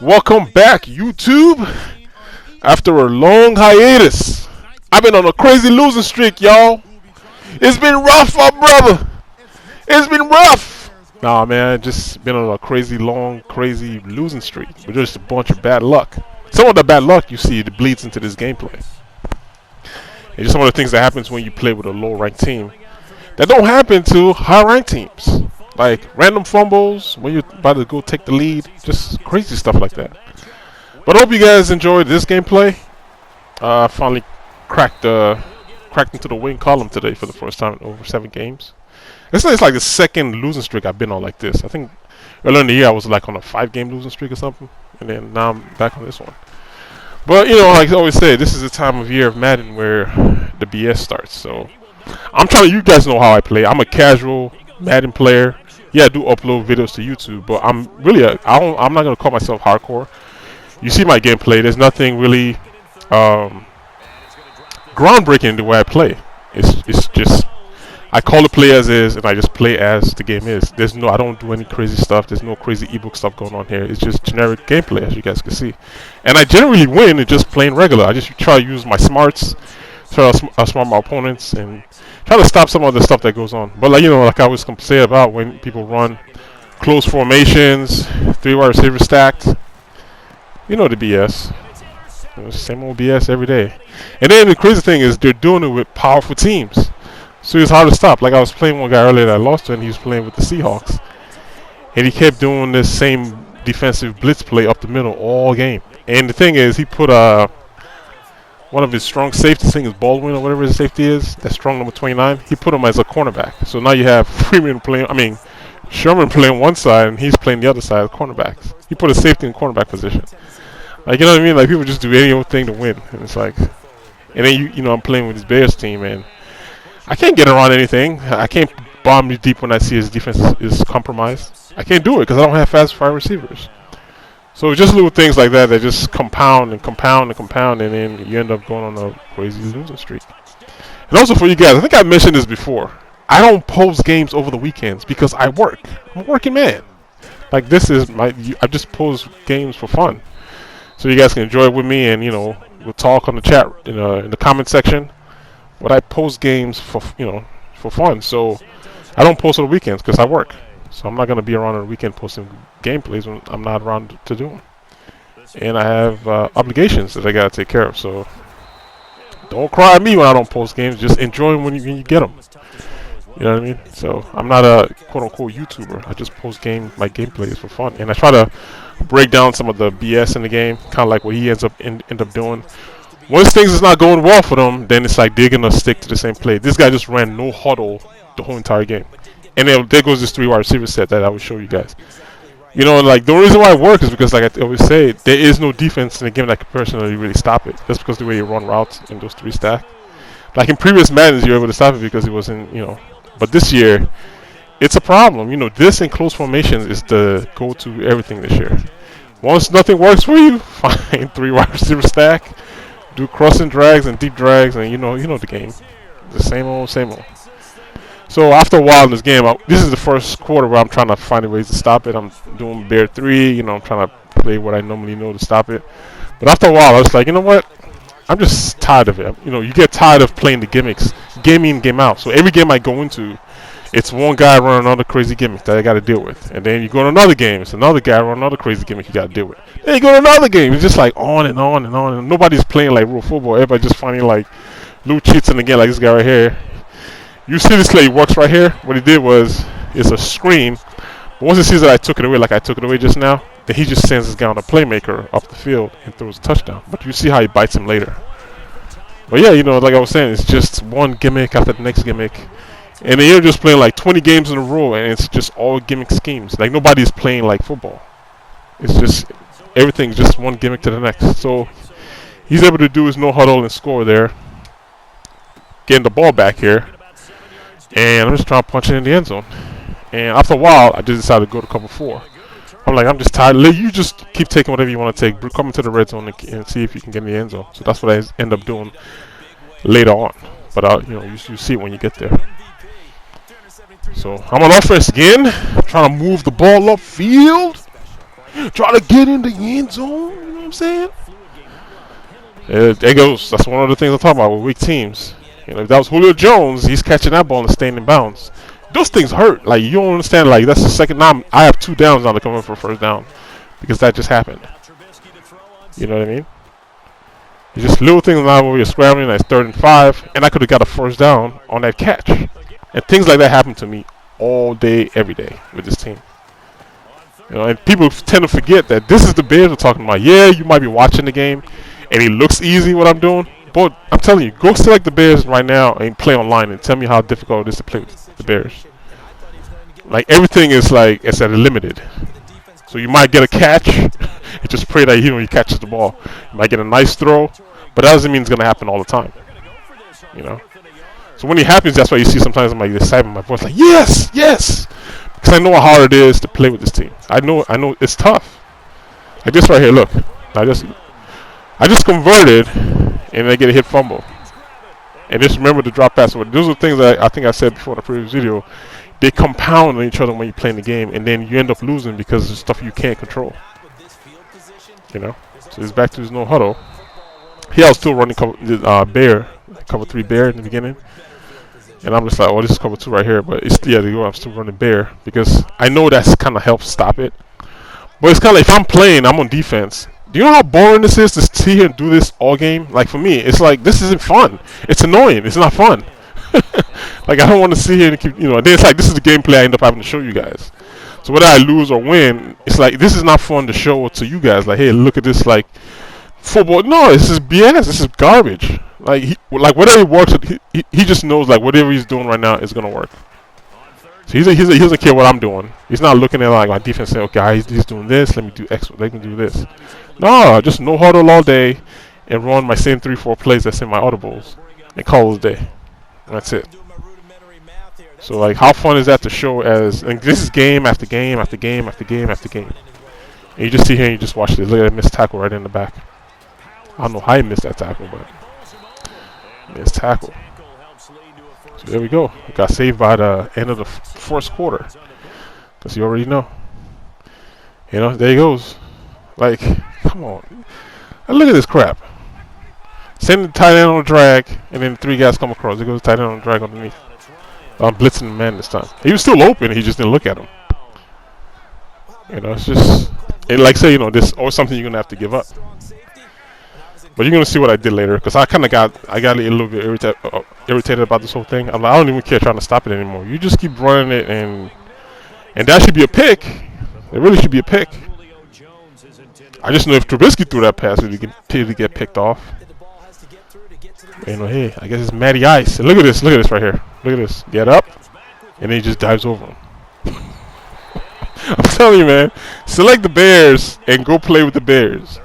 Welcome back, YouTube. After a long hiatus, I've been on a crazy losing streak, y'all. It's been rough, my brother. It's been rough. Nah, man, just been on a crazy long, crazy losing streak. But just a bunch of bad luck. Some of the bad luck you see it bleeds into this gameplay. And just some of the things that happens when you play with a low-ranked team that don't happen to high-ranked teams. Like random fumbles when you're about to go take the lead, just crazy stuff like that. But I hope you guys enjoyed this gameplay. Finally cracked into the win column today for the first time in over 7 games. It's like the second losing streak I've been on like this. I think earlier in the year I was like on a 5-game losing streak or something, and then now I'm back on this one. But you know, like I always say, this is the time of year of Madden where the BS starts. So I'm trying to. You guys know how I play. I'm a casual Madden player. Yeah, I do upload videos to YouTube, but I'm really I'm not gonna call myself hardcore. You see my gameplay. There's nothing really groundbreaking in the way I play. It's just I call the play as is, and I just play as the game is. I don't do any crazy stuff. There's no crazy ebook stuff going on here. It's just generic gameplay, as you guys can see. And I generally win in just playing regular. I just try to use my smarts, try to outsmart my opponents, and try to stop some of the stuff that goes on. But like like I always say about when people run close formations, 3 wide receivers stacked, you know the BS. Same old BS every day. And then the crazy thing is they're doing it with powerful teams. So it's hard to stop. Like I was playing one guy earlier that I lost to, and he was playing with the Seahawks. And he kept doing this same defensive blitz play up the middle all game. And the thing is, he put one of his strong safeties, I think it's Baldwin or whatever his safety is, that's strong number 29. He put him as a cornerback. So now you have Sherman playing one side, and he's playing the other side of cornerbacks. He put a safety in cornerback position. Like, you know what I mean? Like, people just do any old thing to win. And it's like, and then I'm playing with this Bears team, and I can't get around anything. I can't bomb you deep when I see his defense is compromised. I can't do it because I don't have fast fire receivers. So just little things like that just compound and compound and compound, and then you end up going on a crazy losing streak. And also for you guys, I think I mentioned this before. I don't post games over the weekends because I work. I'm a working man. Like I just post games for fun, so you guys can enjoy it with me, and we'll talk on the chat in the comment section. But I post games for fun, so I don't post on the weekends because I work. So I'm not going to be around on the weekend posting gameplays when I'm not around to do them. And I have obligations that I got to take care of. So don't cry at me when I don't post games. Just enjoy them when you get them. You know what I mean? So I'm not a quote-unquote YouTuber. I just post my gameplays for fun. And I try to break down some of the BS in the game, kind of like what he end up doing. Once things is not going well for them, then it's like they're going to stick to the same play. This guy just ran no huddle the whole entire game. And then there goes this 3 wide receiver set that I will show you guys. Like the reason why it works is because, like I always say, there is no defense in the game that can personally really stop it. That's because the way you run routes in those 3 stack. Like in previous Maddens, you're able to stop it because it wasn't, But this year, it's a problem. This and close formations is the go-to everything this year. Once nothing works for you, find 3 wide receiver stack, do crossing drags and deep drags, and you know the game. The same old, same old. So after a while in this game, this is the first quarter where I'm trying to find ways to stop it. I'm doing bear 3, I'm trying to play what I normally know to stop it. But after a while, I was like, you know what? I'm just tired of it. You get tired of playing the gimmicks, game in, game out. So every game I go into, it's one guy running another crazy gimmick that I got to deal with. And then you go to another game, it's another guy running another crazy gimmick you got to deal with. Then you go to another game, it's just like on and on and on. And nobody's playing like real football. Everybody's just finding like little cheats in the game, like this guy right here. You see this play works right here. What he did was, it's a screen. But once he sees that I took it away, like I took it away just now, then he just sends this guy on a playmaker up the field and throws a touchdown. But you see how he bites him later. But yeah, like I was saying, it's just one gimmick after the next gimmick. And then you're just playing like 20 games in a row, and it's just all gimmick schemes. Like nobody's playing like football. It's just, everything's just one gimmick to the next. So he's able to do his no huddle and score there. Getting the ball back here. And I'm just trying to punch it in the end zone. And after a while, I just decided to go to cover 4. I'm like, I'm just tired. You just keep taking whatever you want to take. Come into the red zone and see if you can get in the end zone. So that's what I end up doing later on. But you see it when you get there. So I'm on offense again, trying to move the ball upfield. try to get in the end zone. You know what I'm saying? There goes. That's one of the things I'm talking about with weak teams. You know, if that was Julio Jones, he's catching that ball and staying in bounds. Those things hurt. Like, you don't understand. Like, that's the second time I have 2 downs now to come in for first down because that just happened. You know what I mean? It's just little things now where you're scrambling. That's 3rd and 5, and I could have got a first down on that catch. And things like that happen to me all day, every day with this team. You know, and people tend to forget that this is the Bears we're talking about. Yeah, you might be watching the game, and it looks easy what I'm doing. But I'm telling you, go select the Bears right now and play online and tell me how difficult it is to play with the Bears. Like, everything is like, it's at a limited. So you might get a catch, and just pray that he catches the ball. You might get a nice throw, but that doesn't mean it's going to happen all the time. You know? So when it happens, that's why you see sometimes I'm like excited in my voice, like, yes, yes! Because I know how hard it is to play with this team. I know it's tough. Like this right here, look. I just converted, and I get a hit fumble. And just remember to drop pass. Those are things that I think I said before in the previous video. They compound on each other when you're playing the game, and then you end up losing because of stuff you can't control. You know? So it's back to his no huddle. Here I was still running cover 3 bear in the beginning. And I'm just like, oh, this is cover 2 right here. But it's I'm still running bear because I know that's kind of helps stop it. But it's kind of like if I'm playing, I'm on defense. Do you know how boring this is to sit here and do this all game? Like, for me, it's like, this isn't fun. It's annoying. It's not fun. Like, I don't want to sit here and keep, you know, and then it's like, this is the gameplay I end up having to show you guys. So whether I lose or win, it's like, this is not fun to show to you guys. Like, hey, look at this, like, football. No, this is BS. This is garbage. Like, whatever he works, he just knows, like, whatever he's doing right now is going to work. So he doesn't care what I'm doing. He's not looking at, like, my defense saying, okay, he's doing this, let me do X, let me do this. No, just no huddle all day and run my same 3-4 plays that's in my audibles and call it a day. That's it. So, like, how fun is that to show as, and this is game after game after game after game after game. And you just sit here and you just watch this. Look at that missed tackle right in the back. I don't know how he missed that tackle, but missed tackle. So there we go. Got saved by the end of the first quarter. Because you already know. You know, there he goes. Like, come on. And look at this crap. Send the tight end on a drag, and then 3 guys come across. There goes the tight end on a drag underneath. I'm blitzing the man this time. He was still open. He just didn't look at him. You know, it's just, like say, you know, this always something you're gonna have to give up. But you're gonna see what I did later, because I kind of got a little bit irritated about this whole thing. I'm like, I don't even care trying to stop it anymore. You just keep running it, and that should be a pick. It really should be a pick. I just know if Trubisky threw that pass, he could get picked off. You know, hey, I guess it's Matty Ice. And look at this right here. Look at this. Get up, and then he just dives over him. I'm telling you, man. Select the Bears and go play with the Bears,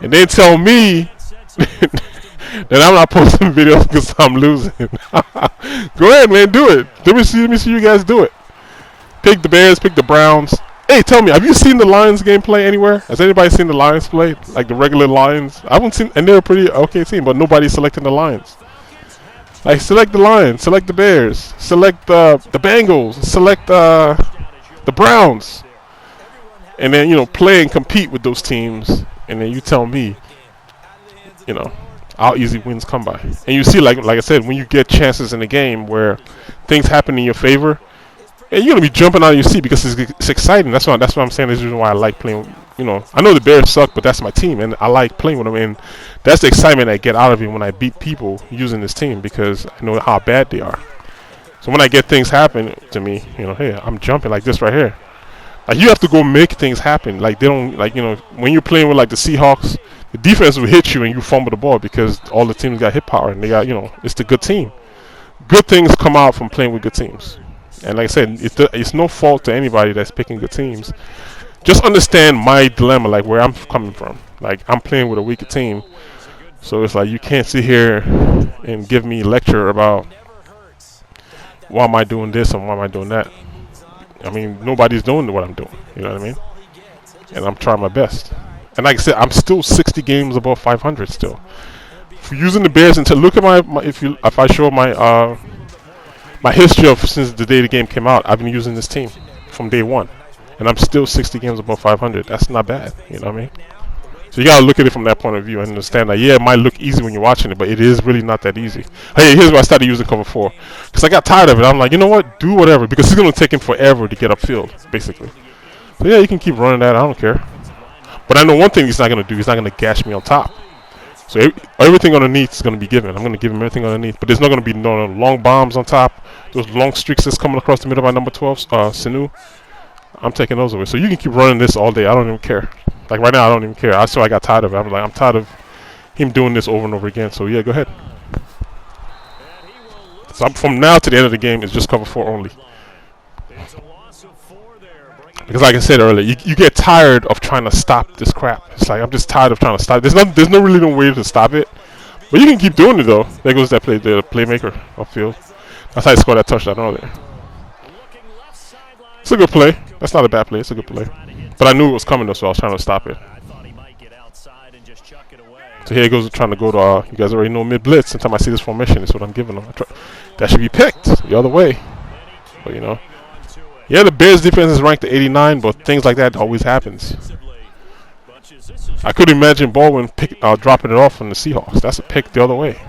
and then tell me that I'm not posting videos because I'm losing. Go ahead, man. Do it. Let me see you guys do it. Pick the Bears. Pick the Browns. Hey, tell me, have you seen the Lions gameplay anywhere? Has anybody seen the Lions play? Like the regular Lions? I haven't seen, and they're a pretty okay team, but nobody's selecting the Lions. Like, select the Lions, select the Bears, select the Bengals, select the Browns, and then, you know, play and compete with those teams, and then you tell me, you know, how easy wins come by. And you see, like I said, when you get chances in the game where things happen in your favor, and you're gonna be jumping out of your seat because it's exciting. That's what I'm saying. This is the reason why I like playing. You know, I know the Bears suck, but that's my team, and I like playing with them. And that's the excitement I get out of it when I beat people using this team, because I know how bad they are. So when I get things happen to me, you know, hey, I'm jumping like this right here. Like, you have to go make things happen. Like, they don't, like, you know, when you're playing with like the Seahawks, the defense will hit you and you fumble the ball because all the teams got hit power and they got, you know, it's the good team. Good things come out from playing with good teams. And like I said, it's no fault to anybody that's picking good teams. Just understand my dilemma, like where I'm coming from. Like, I'm playing with a weaker team, so it's like you can't sit here and give me a lecture about why am I doing this and why am I doing that. I mean, nobody's doing what I'm doing. You know what I mean? And I'm trying my best. And like I said, I'm still 60 games above 500 still. For using the Bears, and to look at my if I show my history of since the day the game came out, I've been using this team from day one. and I'm still 60 games above 500. That's not bad, you know what I mean? So you gotta look at it from that point of view and understand that, yeah, it might look easy when you're watching it, but it is really not that easy. Hey, here's why I started using cover 4, because I got tired of it. I'm like, you know what, do whatever, because it's gonna take him forever to get upfield, basically. So yeah, you can keep running that, I don't care. But I know one thing he's not gonna do, he's not gonna gash me on top. So everything underneath is gonna be given. I'm gonna give him everything underneath, but there's not gonna be no long bombs on top. Those long streaks that's coming across the middle by number 12, Sinu. I'm taking those away. So you can keep running this all day. I don't even care. Like right now, I don't even care. I got tired of it. I'm tired of him doing this over and over again. So yeah, go ahead. So from now to the end of the game, it's just cover 4 only. Because like I said earlier, you get tired of trying to stop this crap. It's like I'm just tired of trying to stop. There's no really no way to stop it. But you can keep doing it though. There goes that the playmaker upfield. That's how he scored that touchdown earlier. It's a good play. That's not a bad play. It's a good play. But I knew it was coming though, so I was trying to stop it. So here he goes trying to go to, you guys already know mid blitz. Sometimes I see this formation, that's what I'm giving him. That should be picked the other way. But you know, yeah, the Bears defense is ranked to 89, but things like that always happens. I could imagine Baldwin dropping it off on the Seahawks. That's a pick the other way.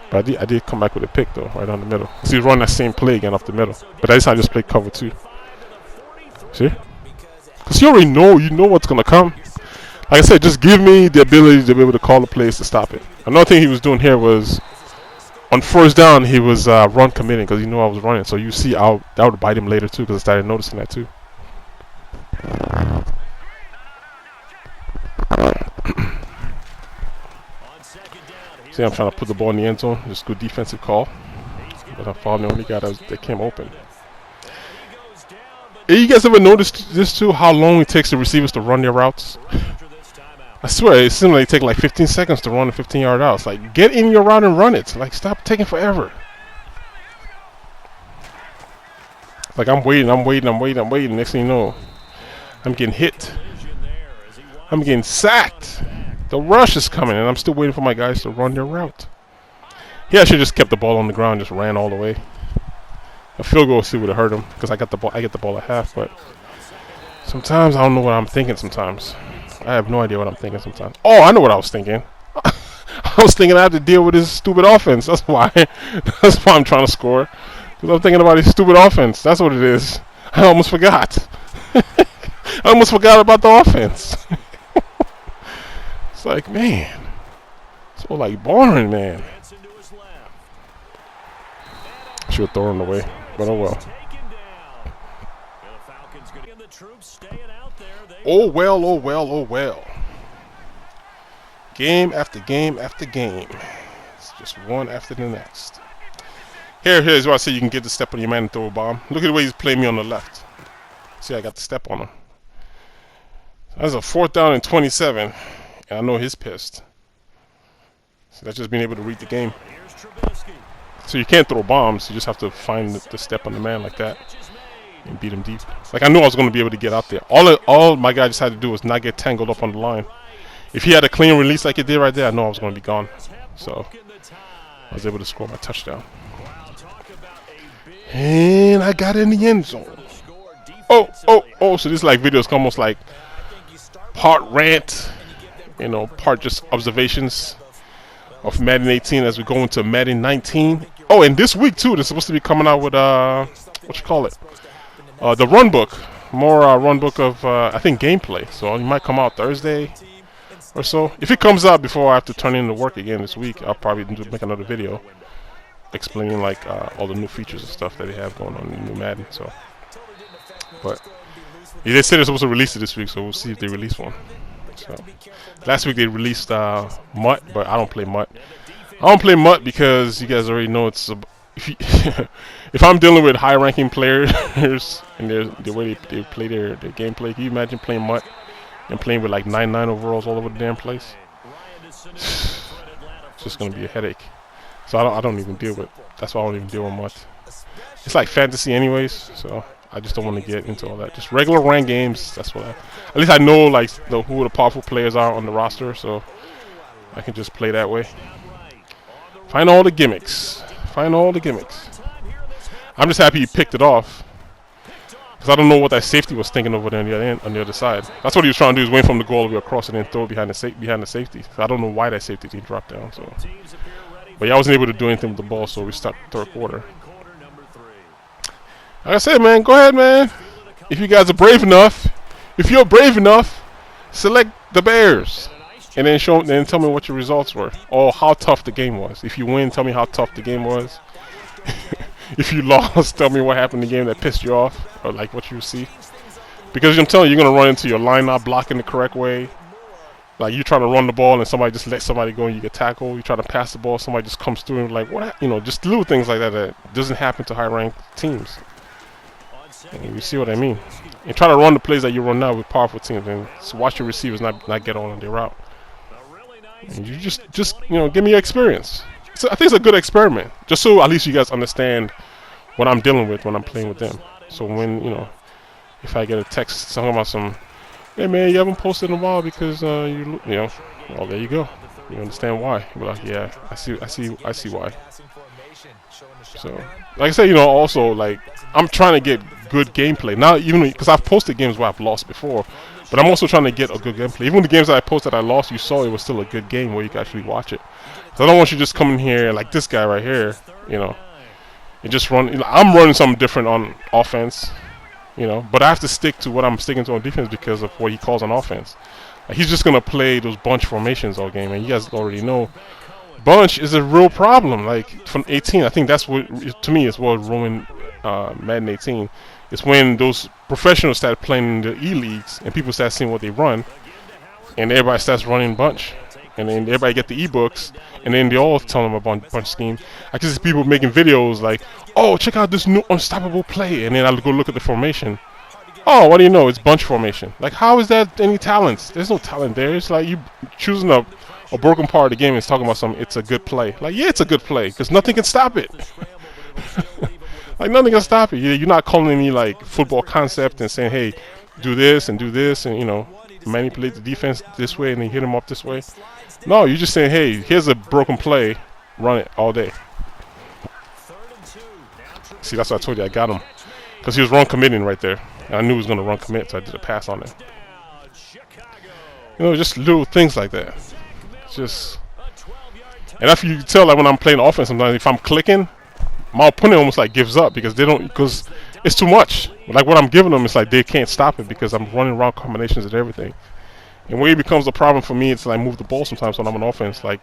But I did come back with a pick though, right down the middle. So he's running that same play again off the middle. But this time I just played cover 2. See? Because you already know, what's going to come. Like I said, just give me the ability to be able to call the plays to stop it. Another thing he was doing here was, on first down, he was run committing because he knew I was running. So you see, that would bite him later too because I started noticing that too. See, I'm trying to put the ball in the end zone. Just good defensive call. But I found the only guy that came open. Hey, you guys ever noticed this too? How long it takes the receivers to run their routes? I swear, it seems like it takes like 15 seconds to run a 15-yard out. It's like, get in your route and run it. Like, stop taking forever. Like, I'm waiting. Next thing you know, I'm getting hit. I'm getting sacked. The rush is coming, and I'm still waiting for my guys to run their route. He actually just kept the ball on the ground, just ran all the way. A field goal still would have hurt him because I get the ball at half. But sometimes I don't know what I'm thinking. Sometimes I have no idea what I'm thinking. Sometimes. Oh, I know what I was thinking. I was thinking I have to deal with this stupid offense. That's why. That's why I'm trying to score. Because I'm thinking about this stupid offense. That's what it is. I almost forgot. I almost forgot about the offense. It's like, man, so like boring, man. Should have thrown it away. But oh well. Oh well, oh well, oh well. Game after game after game. It's just one after the next. Here's where I say you can get the step on your man and throw a bomb. Look at the way he's playing me on the left. See, I got the step on him. That's a 4th down and 27. And I know he's pissed. So that's just being able to read the game. So you can't throw bombs, you just have to find the step on the man like that and beat him deep. Like I knew I was going to be able to get out there. All my guy just had to do was not get tangled up on the line. If he had a clean release like he did right there, I know I was going to be gone. So I was able to score my touchdown. And I got in the end zone. Oh, so this like video is almost like part rant, part just observations of Madden 18 as we go into Madden 19. Oh, and this week too, they're supposed to be coming out with the run book, more run book of I think gameplay. So it might come out Thursday or so. If it comes out before I have to turn in to work again this week, I'll probably make another video explaining like all the new features and stuff that they have going on in the new Madden. So, but they said they're supposed to release it this week, so we'll see if they release one. So last week they released Mutt, but I don't play Mutt. I don't play Mutt because you guys already know it's if I'm dealing with high-ranking players and the way they play their gameplay, can you imagine playing Mutt and playing with like 99 overalls all over the damn place? It's just gonna be a headache. So I don't even deal with. That's why I don't even deal with Mutt. It's like fantasy anyways, so I just don't want to get into all that. Just regular rank games. That's what at least I know like who the powerful players are on the roster, so I can just play that way. Find all the gimmicks. I'm just happy he picked it off. Because I don't know what that safety was thinking over there on the other end, on the other side. That's what he was trying to do, is wait from the goal all the way across and then throw it behind the safety. So I don't know why that safety didn't drop down. So, but yeah, I wasn't able to do anything with the ball, so we stopped third quarter. Like I said, man, go ahead, man. If you guys are brave enough, if you're brave enough, select the Bears, and then tell me what your results were, or how tough the game was. If you win, tell me how tough the game was. If you lost, tell me what happened in the game that pissed you off, or like what you see. Because I'm telling you, you're gonna run into your line not blocking the correct way. Like you trying to run the ball and somebody just let somebody go and you get tackled. You try to pass the ball, somebody just comes through and like what? You know, just little things like that that doesn't happen to high-ranked teams. And you see what I mean? And try to run the plays that you run now with powerful teams, and so watch your receivers not get on their route. And you just give me your experience. So I think it's a good experiment, just so at least you guys understand what I'm dealing with when I'm playing with them. So when if I get a text talking about hey man, you haven't posted in a while because well there you go. You understand why? You're like, yeah, I see why. So like I said, also like I'm trying to get good gameplay now, even because I've posted games where I've lost before, but I'm also trying to get a good gameplay. Even the games that I posted I lost, you saw it was still a good game where you can actually watch it. So I don't want you just coming here like this guy right here, and just run. I'm running something different on offense, but I have to stick to what I'm sticking to on defense because of what he calls on offense. Like, he's just gonna play those bunch formations all game, and you guys already know bunch is a real problem. Like from 18, I think that's what to me is what ruined Madden 18. It's when those professionals start playing in the E-leagues and people start seeing what they run, and everybody starts running bunch. And then everybody get the ebooks, and then they all tell them about bunch scheme. I can see people making videos like, "Oh, check out this new unstoppable play," and then I'll go look at the formation. Oh, what do you know? It's bunch formation. Like, how is that any talent? There's no talent there. It's like you choosing a broken part of the game and it's talking about it's a good play. Like, yeah, it's a good play because nothing can stop it. Like, nothing can stop it. You're not calling me like football concept and saying, "Hey, do this and manipulate the defense this way and then hit them up this way." No, you're just saying, "Hey, here's a broken play, run it all day." See, that's what I told you. I got him because he was run committing right there. And I knew he was going to run commit, so I did a pass on him. Just little things like that. And if you tell, like when I'm playing offense, sometimes if I'm clicking, my opponent almost like gives up because it's too much. Like what I'm giving them, it's like they can't stop it because I'm running wrong combinations and everything. And when it becomes a problem for me, it's like I move the ball sometimes when I'm on offense. Like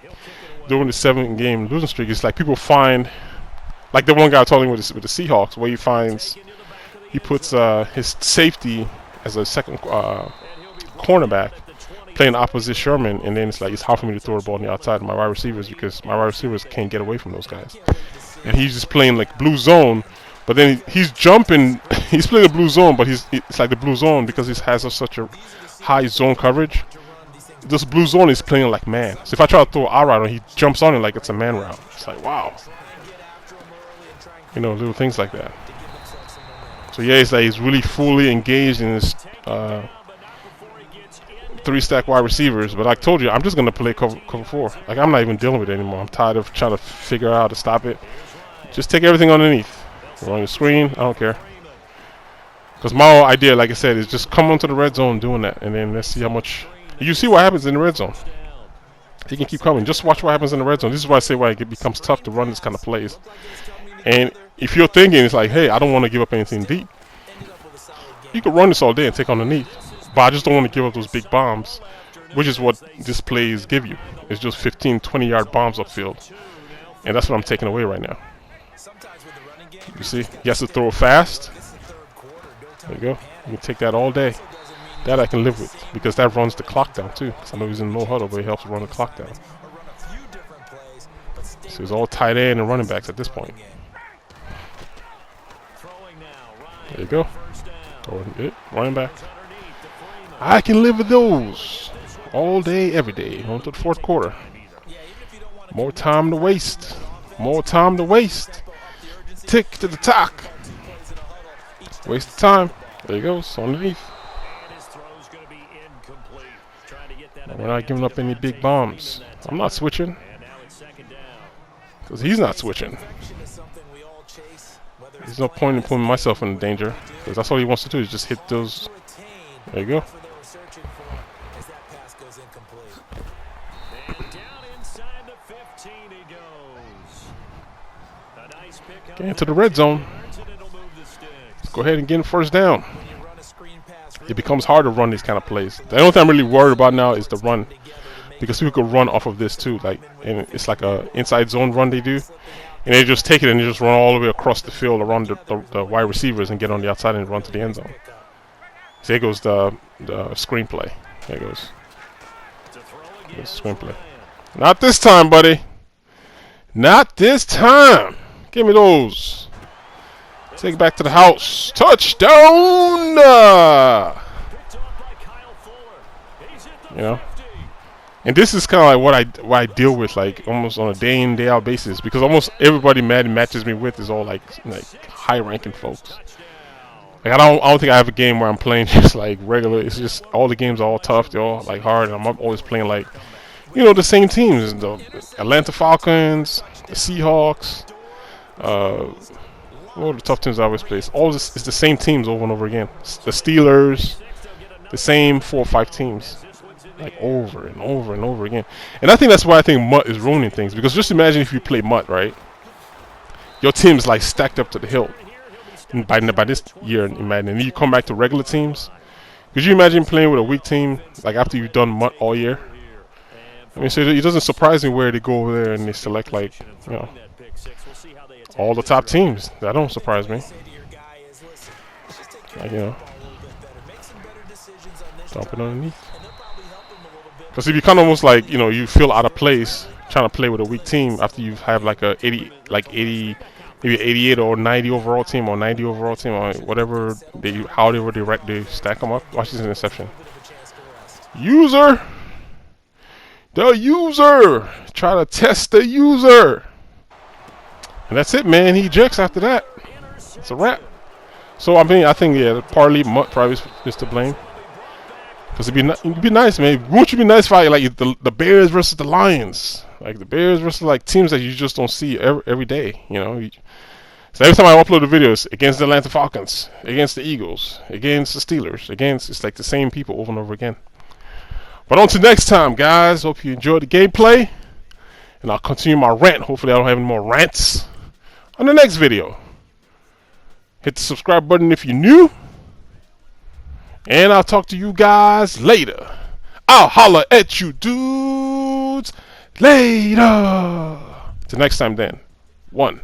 during the 7-game losing streak, it's like people find, like the one guy told me with the Seahawks, where he puts his safety as a second cornerback, playing opposite Sherman, and then it's like it's hard for me to throw the ball on the outside of my wide receivers because my wide receivers can't get away from those guys. And he's just playing like blue zone, but then he's jumping. He's playing the blue zone, but it's like the blue zone because he has such a high zone coverage. This blue zone is playing like man. So if I try to throw an out route, he jumps on it like it's a man route. It's like, wow. Little things like that. So yeah, it's like he's really fully engaged in his 3-stack wide receivers. But like I told you, I'm just gonna play cover 4. Like I'm not even dealing with it anymore. I'm tired of trying to figure out how to stop it. Just take everything underneath. Run your screen. I don't care. Because my whole idea, like I said, is just come onto the red zone doing that, and then let's see how much. You see what happens in the red zone. He can keep coming. Just watch what happens in the red zone. This is why I say why it becomes tough to run this kind of plays. And if you're thinking it's like, hey, I don't want to give up anything deep, you can run this all day and take underneath. But I just don't want to give up those big bombs, which is what this plays give you. It's just 15, 20-yard bombs upfield. And that's what I'm taking away right now. You see, he has to throw fast. There you go. You can take that all day. That I can live with because that runs the clock down too. Because I know he's in no huddle, but it helps run the clock down. So it's all tight end and running backs at this point. There you go. Running back. I can live with those all day, every day. On to the fourth quarter. More time to waste. More time to waste. Tick to the talk. Waste of time. There you go. It's underneath. We're not giving up any big bombs. I'm not switching. Because he's not switching. There's no point in putting myself in danger, because that's all he wants to do is just hit those. There you go. Get into the red zone. Let's go ahead and get him first down. It becomes hard to run these kind of plays. The only thing I'm really worried about now is the run, because people could run off of this too. Like, and it's like a inside zone run they do, and they just take it and they just run all the way across the field around the wide receivers and get on the outside and run to the end zone. So there goes the screenplay. There goes. There's the screenplay. Not this time, buddy. Not this time. Give me those. Take it back to the house. Touchdown! You know, and this is kind of like what I deal with, like almost on a day in day out basis, because almost everybody Madden matches me with is all like high ranking folks. Like I don't think I have a game where I'm playing just like regular. It's just all the games are all tough. They're all like hard, and I'm always playing like, you know, the same teams: the Atlanta Falcons, the Seahawks. What are the tough teams I always play? It's the same teams over and over again. The Steelers, the same 4 or 5 teams, like over and over and over again. And I think that's why I think MUT is ruining things. Because just imagine if you play MUT, right? Your team's like stacked up to the hilt. And by this year in Madden, and then you come back to regular teams. Could you imagine playing with a weak team like after you've done MUT all year? I mean, so it doesn't surprise me where they go over there and they select, like, you know, all the top teams. That don't surprise me. Like, you know, dump it underneath. Because if you kind of almost like, you know, you feel out of place trying to play with a weak team after you have like a 80, maybe 88 or 90 overall team or 90 overall team or whatever however they stack them up. Watch this interception. User, the user, try to test the user. And that's it, man. He ejects after that. It's a wrap. So I mean, I think yeah, partly MUT probably is to blame. Because it'd be nice, man. Won't you be nice if I like the Bears versus the Lions, like the Bears versus like teams that you just don't see every day, you know? So every time I upload the videos against the Atlanta Falcons, against the Eagles, against the Steelers, it's like the same people over and over again. But on to next time, guys. Hope you enjoyed the gameplay, and I'll continue my rant. Hopefully, I don't have any more rants on the next video. Hit the subscribe button if you're new. And I'll talk to you guys later. I'll holler at you dudes later. Till next time then. 1.